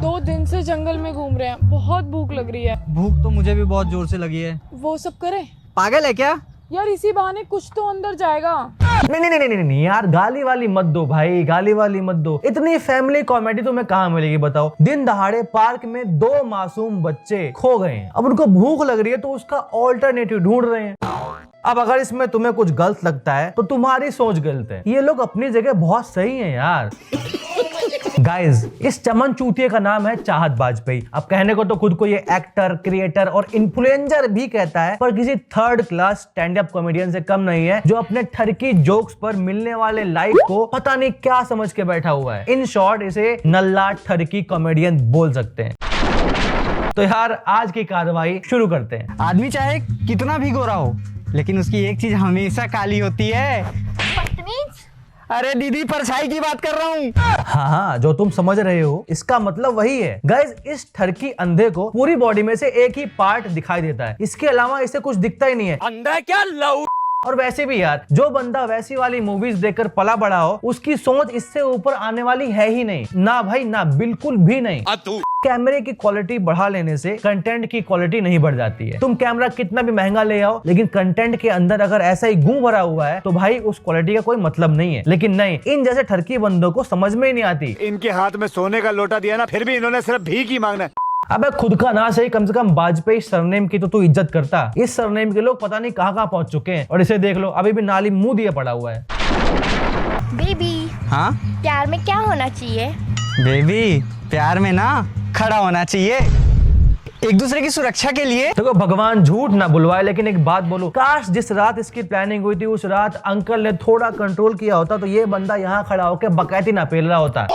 2 दिन से जंगल में घूम रहे हैं, बहुत भूख लग रही है। भूख तो मुझे भी बहुत जोर से लगी है। वो सब करें पागल है क्या? यार, इसी बहाने कुछ तो अंदर जाएगा। नहीं यार, गाली वाली मत दो भाई, गाली वाली मत दो। इतनी फैमिली कॉमेडी तुम्हें कहाँ मिलेगी बताओ। दिन दहाड़े पार्क में 2 मासूम बच्चे खो गए हैं। अब उनको भूख लग रही है तो उसका ऑल्टरनेटिव ढूंढ रहे हैं। अब अगर इसमें तुम्हें कुछ गलत लगता है तो तुम्हारी सोच गलत है। ये लोग अपनी जगह बहुत सही हैं यार। गाइज, इस चमन चूतिए का नाम है चाहत वाजपेयी। अब कहने को तो खुद को ये एक्टर, क्रिएटर और इन्फ्लुएंसर भी कहता है, पर किसी 3rd class stand up comedian से कम नहीं है, जो अपने ठरकी जोक्स पर मिलने वाले लाइक को पता नहीं क्या समझ के बैठा हुआ है। इन शॉर्ट इसे नल्ला ठरकी कॉमेडियन बोल सकते हैं। तो यार, आज की कार्रवाई शुरू करते हैं। आदमी चाहे कितना भी गोरा हो, लेकिन उसकी एक चीज हमेशा काली होती है। अरे दीदी, परछाई की बात कर रहा हूँ। हाँ, जो तुम समझ रहे हो इसका मतलब वही है। गाइज, इस ठरकी अंधे को पूरी बॉडी में से एक ही पार्ट दिखाई देता है, इसके अलावा इसे कुछ दिखता ही नहीं है। अंधा क्या लव। और वैसे भी यार, जो बंदा वैसी वाली मूवीज देखकर पला बड़ा हो, उसकी सोच इससे ऊपर आने वाली है ही नहीं। ना भाई ना, बिल्कुल भी नहीं। कैमरे की क्वालिटी बढ़ा लेने से कंटेंट की क्वालिटी नहीं बढ़ जाती है। तुम कैमरा कितना भी महंगा ले आओ, लेकिन कंटेंट के अंदर अगर ऐसा ही गूं भरा हुआ है तो भाई उस क्वालिटी का कोई मतलब नहीं है। लेकिन नहीं, इन जैसे ठरकी बंदों को समझ में ही नहीं आती। इनके हाथ में सोने का लोटा दिया ना, फिर भी इन्होंने सिर्फ भीख ही मांगना। अबे खुद का ना सही, कम से कम वाजपेयी सरनेम की तो तू इज्जत करता। इस सरनेम के लोग पता नहीं कहाँ पहुंच चुके हैं, और इसे देख लो, अभी भी नाली मुंह दिए पड़ा हुआ है। बेबी, हाँ प्यार में क्या होना चाहिए? बेबी, प्यार में ना खड़ा होना चाहिए, एक दूसरे की सुरक्षा के लिए। देखो, भगवान झूठ ना बुलवाए, लेकिन एक बात बोलो, काश जिस रात इसकी प्लानिंग हुई थी उस रात अंकल ने थोड़ा कंट्रोल किया होता तो ये बंदा यहाँ खड़ा होकर बकैती ना पेल रहा होता।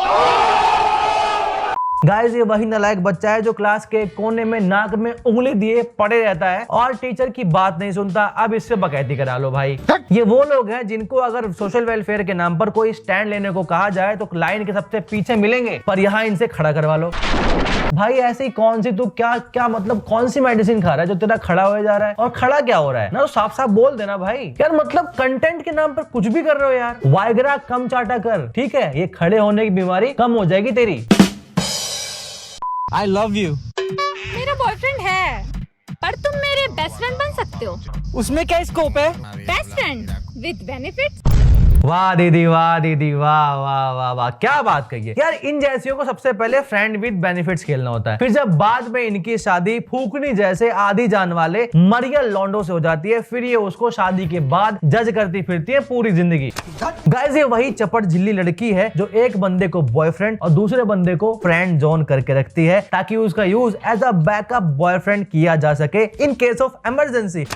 गाइस, ये वही नालायक बच्चा है जो क्लास के कोने में नाक में उंगली दिए पड़े रहता है और टीचर की बात नहीं सुनता। अब इससे बकैती करा लो भाई। ये वो लोग हैं जिनको अगर सोशल वेलफेयर के नाम पर कोई स्टैंड लेने को कहा जाए तो लाइन के सबसे पीछे मिलेंगे, पर यहाँ इनसे खड़ा करवा लो। भाई ऐसी कौन सी, तू क्या मतलब कौन सी मेडिसिन खा रहा है जो तेरा खड़ा हो जा रहा है? और खड़ा क्या हो रहा है ना, तो साफ साफ बोल देना भाई। यार मतलब कंटेंट के नाम पर कुछ भी कर रहे हो यार। वाइग्रा कम चाटा कर, ठीक है? ये खड़े होने की बीमारी कम हो जाएगी तेरी। I love you. मेरा बॉयफ्रेंड है, पर तुम मेरे बेस्ट फ्रेंड बन सकते हो। उसमें क्या स्कोप है? Best friend with benefits. वाह दीदी, वाह दीदी, वाह वाह वाह वाह, क्या बात कही है यार। इन जैसियों को सबसे पहले फ्रेंड विद बेनिफिट्स खेलना होता है, फिर जब बाद में इनकी शादी फूकनी जैसे आधी जान वाले मरियल लॉन्डो से हो जाती है, फिर ये उसको शादी के बाद जज करती फिरती है पूरी जिंदगी। गाइस, ये वही चपट झिल्ली लड़की है जो एक बंदे को बॉयफ्रेंड और दूसरे बंदे को फ्रेंड जोन करके रखती है, ताकि उसका use as a backup boyfriend किया जा सके इन केस ऑफ इमरजेंसी।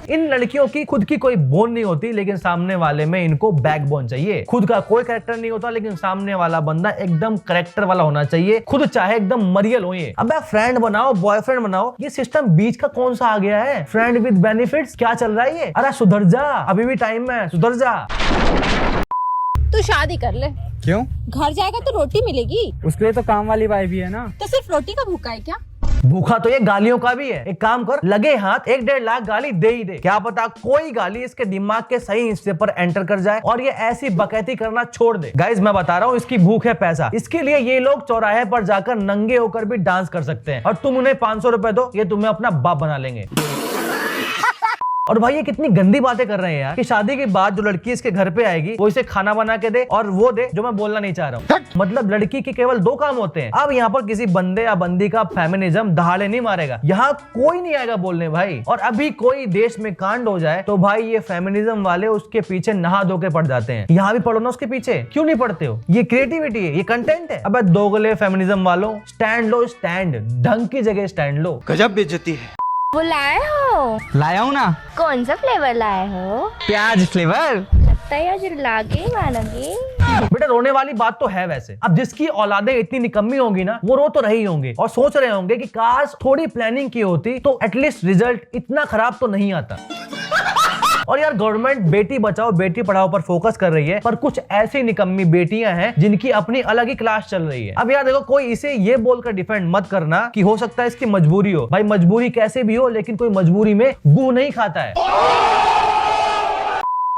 इन लड़कियों की खुद की कोई बोन नहीं होती, लेकिन सामने वाले में इनको बैकबोन चाहिए। खुद का कोई कैरेक्टर नहीं होता, लेकिन सामने वाला बंदा एकदम कैरेक्टर वाला होना चाहिए। खुद चाहे एकदम मरियल हो ये। अब फ्रेंड बनाओ, बॉयफ्रेंड बनाओ, ये सिस्टम बीच का कौन सा आ गया है? फ्रेंड विद बेनिफिट्स क्या चल रहा है ये? अरे सुधर जा, अभी भी टाइम है, सुधर जा। तू शादी कर ले। क्यों? घर जाएगा तो रोटी मिलेगी। उसके लिए तो काम वाली बाई भी है ना। तो सिर्फ रोटी का भूखा है क्या? भूखा तो ये गालियों का भी है। एक काम कर, लगे हाथ 1-1.5 लाख गाली दे ही दे। क्या पता कोई गाली इसके दिमाग के सही हिस्से पर एंटर कर जाए और ये ऐसी बकैती करना छोड़ दे। गाइज, मैं बता रहा हूँ, इसकी भूख है पैसा। इसके लिए ये लोग चौराहे पर जाकर नंगे होकर भी डांस कर सकते हैं, और तुम उन्हें 500 रुपए दो, ये तुम्हें अपना बाप बना लेंगे। और भाई ये कितनी गंदी बातें कर रहे हैं यार, कि शादी के बाद जो लड़की इसके घर पे आएगी वो इसे खाना बना के दे और वो दे जो मैं बोलना नहीं चाह रहा हूँ। मतलब लड़की के केवल 2 काम होते हैं। अब यहाँ पर किसी बंदे या बंदी का फेमिनिज्म दहाड़े नहीं मारेगा, यहाँ कोई नहीं आएगा बोलने भाई। और अभी कोई देश में कांड हो जाए तो भाई ये फेमिनिज्म वाले उसके पीछे नहा धो के पड़ जाते हैं। यहाँ भी पढ़ो ना उसके पीछे, क्यों नहीं पढ़ते हो? ये क्रिएटिविटी है, ये कंटेंट है। अब दोगले फेमिनिज्म वालों, स्टैंड लो, स्टैंड, ढंग की जगह स्टैंड लो। गजब बेइज्जती है। वो लाए हो? लाया हूँ ना। कौन सा फ्लेवर लाए हो? प्याज फ्लेवर। लगता है आज लागे मानोगे। बेटा रोने वाली बात तो है वैसे। अब जिसकी औलादें इतनी निकम्मी होंगी ना, वो रो तो रही होंगे और सोच रहे होंगे कि काश थोड़ी प्लानिंग की होती तो एटलीस्ट रिजल्ट इतना खराब तो नहीं आता। और यार गवर्नमेंट बेटी बचाओ बेटी पढ़ाओ पर फोकस कर रही है, पर कुछ ऐसी निकम्मी बेटियां हैं जिनकी अपनी अलग ही क्लास चल रही है। अब यार देखो, कोई इसे ये बोलकर डिफेंड मत करना कि हो सकता है इसकी मजबूरी हो। भाई मजबूरी कैसे भी हो, लेकिन कोई मजबूरी में गू नहीं खाता है।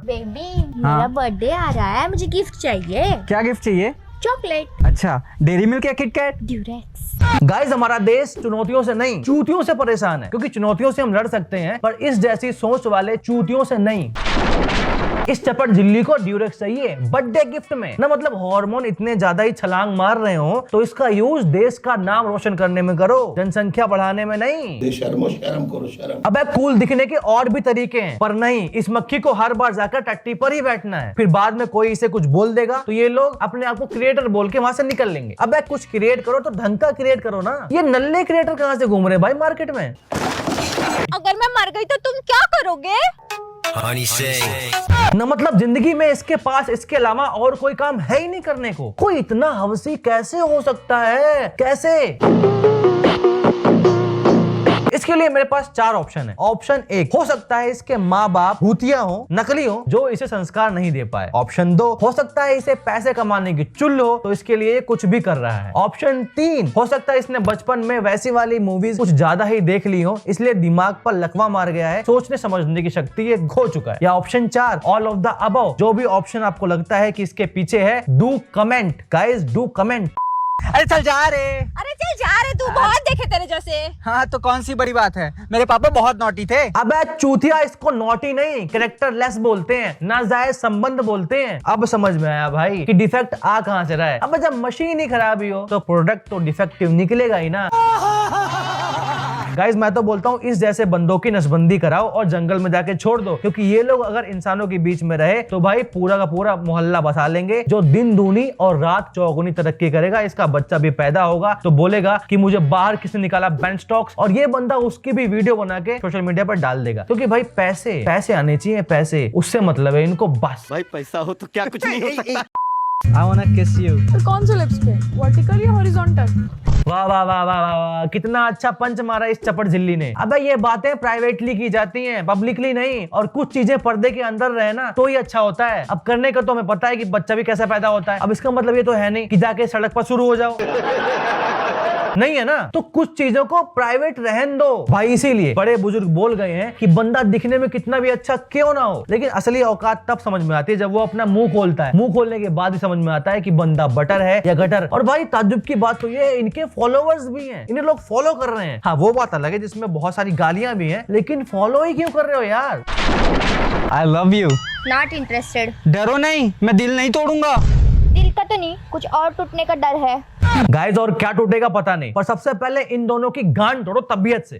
बेबी, मेरा बर्थडे आ रहा है, मुझे गिफ्ट चाहिए। क्या गिफ्ट चाहिए? चॉकलेट। अच्छा, डेयरी मिल्क या किटकैट? ड्यूरेक्स। गाइस हमारा देश चुनौतियों से नहीं चूतियों से परेशान है, क्योंकि चुनौतियों से हम लड़ सकते हैं पर इस जैसी सोच वाले चूतियों से नहीं। इस चपट झिल्ली को ड्यूरेक्स चाहिए बर्थडे गिफ्ट में ना, मतलब हार्मोन इतने ज्यादा ही छलांग मार रहे हो तो इसका यूज देश का नाम रोशन करने में करो, जनसंख्या बढ़ाने में नहीं। शर्म करो शर्म। अबे कूल दिखने के और भी तरीके हैं, पर नहीं, इस मक्खी को हर बार जाकर टट्टी पर ही बैठना है। फिर बाद में कोई इसे कुछ बोल देगा तो ये लोग अपने आप को क्रिएटर बोल के वहां से निकल लेंगे। अबे कुछ क्रिएट करो तो ढंग का क्रिएट करो ना। ये नल्ले क्रिएटर कहाँ से घूम रहे भाई मार्केट में? अगर मैं मर गई तो तुम क्या करोगे? न मतलब जिंदगी में इसके पास इसके अलावा और कोई काम है ही नहीं करने को। कोई इतना हवसी कैसे हो सकता है, कैसे? इसके लिए मेरे पास 4 ऑप्शन है। ऑप्शन 1, हो सकता है इसके माँ बाप भूतिया हो, नकली हो, जो इसे संस्कार नहीं दे पाए। ऑप्शन 2, हो सकता है इसे पैसे कमाने की चुल हो तो इसके लिए कुछ भी कर रहा है। ऑप्शन 3, हो सकता है इसने बचपन में वैसी वाली मूवीज कुछ ज्यादा ही देख ली हो, इसलिए दिमाग पर लकवा मार गया है, सोचने समझने की शक्ति ये खो चुका है। या option 4, all of the above. जो भी ऑप्शन आपको लगता है कि इसके पीछे है, do comment guys, do comment. अरे चल जा रे। अरे चल जा रे, तू बहुत देखे तेरे जैसे। हाँ तो कौन सी बड़ी बात है, मेरे पापा बहुत नॉटी थे। अबे चूतिया, इसको नॉटी नहीं कैरेक्टर लेस बोलते हैं, नाजायज संबंध बोलते हैं। अब समझ में आया भाई कि डिफेक्ट आ कहां से रहा है। अब जब मशीन ही खराब ही हो तो प्रोडक्ट तो डिफेक्टिव निकलेगा ही ना। गाइस मैं तो बोलता हूँ इस जैसे बंदों की नसबंदी कराओ और जंगल में जाके छोड़ दो, क्योंकि ये लोग अगर इंसानों के बीच में रहे तो भाई पूरा का पूरा मोहल्ला बसा लेंगे, जो दिन दूनी और रात चौगुनी तरक्की करेगा। इसका बच्चा भी पैदा होगा तो बोलेगा कि मुझे बाहर किसने निकाला बेंच स्टॉक्स, और ये बंदा उसकी भी वीडियो बना के सोशल मीडिया पर डाल देगा, क्योंकि भाई पैसे पैसे आने चाहिए, पैसे उससे मतलब है इनको बस। भाई पैसा हो तो क्या कुछ नहीं हो सकता। I wanna kiss you। तो कौन से लिप्स पे, वर्टिकल या हॉरिजॉन्टल? वाह वाह वाह वाह वाह वाह, कितना अच्छा पंच मारा इस चपट झिल्ली ने। अबे ये बातें प्राइवेटली की जाती हैं, पब्लिकली नहीं। और कुछ चीजें पर्दे के अंदर रहे ना तो ही अच्छा होता है। अब करने का तो हमें पता है कि बच्चा भी कैसे पैदा होता है। अब इसका मतलब ये तो है नहीं कि जाके सड़क पर शुरू हो जाओ, नहीं है ना। तो कुछ चीजों को प्राइवेट रहन दो भाई। इसीलिए बड़े बुजुर्ग बोल गए हैं कि बंदा दिखने में कितना भी अच्छा क्यों ना हो, लेकिन असली औकात तब समझ में आती है जब वो अपना मुंह खोलता है। मुंह खोलने के बाद ही समझ में आता है कि बंदा बटर है या गटर। और भाई ताज्जुब की बात तो ये, इनके फॉलोवर्स भी हैं, इन्हें लोग फॉलो कर रहे हैं। हाँ वो बात अलग है जिसमें बहुत सारी गालियां भी हैं, लेकिन फॉलो ही क्यों कर रहे हो यार? I love you। Not interested. डरो नहीं, मैं दिल नहीं तोड़ूंगा। दिल का तो नहीं, कुछ और टूटने का डर है। गाइस और क्या टूटेगा पता नहीं, पर सबसे पहले इन दोनों की गांड तोड़ो तबीयत से।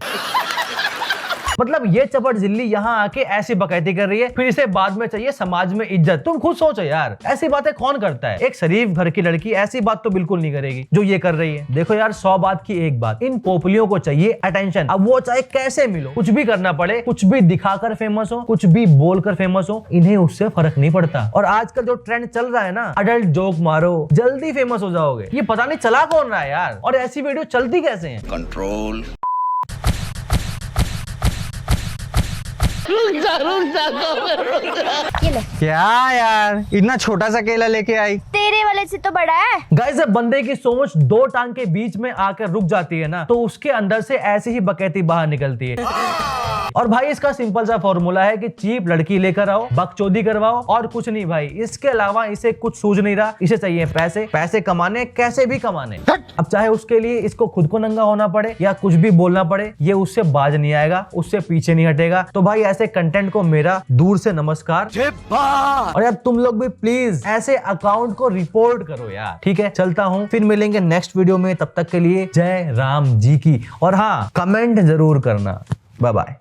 मतलब ये चपट झिल्ली यहाँ आके ऐसी बकैती कर रही है, फिर इसे बाद में चाहिए समाज में इज्जत। तुम खुद सोचो यार, ऐसी बातें कौन करता है? एक शरीफ घर की लड़की ऐसी बात तो बिल्कुल नहीं करेगी जो ये कर रही है। देखो यार 100 बात की एक बात, इन पोपलियों को चाहिए अटेंशन। अब वो चाहे कैसे मिलो, कुछ भी करना पड़े, कुछ भी दिखाकर फेमस हो, कुछ भी बोलकर फेमस हो, इन्हें उससे फर्क नहीं पड़ता। और आजकल जो ट्रेंड चल रहा है ना, अडल्ट जोक मारो जल्दी फेमस हो जाओगे, ये पता नहीं चला कौन रहा है यार। और ऐसी वीडियो चलती कैसे है? कंट्रोल। ये ले। क्या यार, इतना छोटा सा केला लेके आई? तेरे वाले से तो बड़ा है। गाइस जब बंदे की सोच 2 टांग के बीच में आकर रुक जाती है ना, तो उसके अंदर से ऐसी ही बकैती बाहर निकलती है। और भाई इसका सिंपल सा फॉर्मूला है कि चीप लड़की लेकर आओ, बकचोदी करवाओ, और कुछ नहीं भाई। इसके अलावा इसे कुछ सूझ नहीं रहा। इसे चाहिए पैसे, पैसे कमाने, कैसे भी कमाने। अब चाहे उसके लिए इसको खुद को नंगा होना पड़े या कुछ भी बोलना पड़े, ये उससे बाज नहीं आएगा, उससे पीछे नहीं हटेगा। तो भाई ऐसे कंटेंट को मेरा दूर से नमस्कार। और यार तुम लोग भी प्लीज ऐसे अकाउंट को रिपोर्ट करो यार। ठीक है, चलता हूँ, फिर मिलेंगे नेक्स्ट वीडियो में। तब तक के लिए जय राम जी की। और हाँ, कमेंट जरूर करना। Bye bye.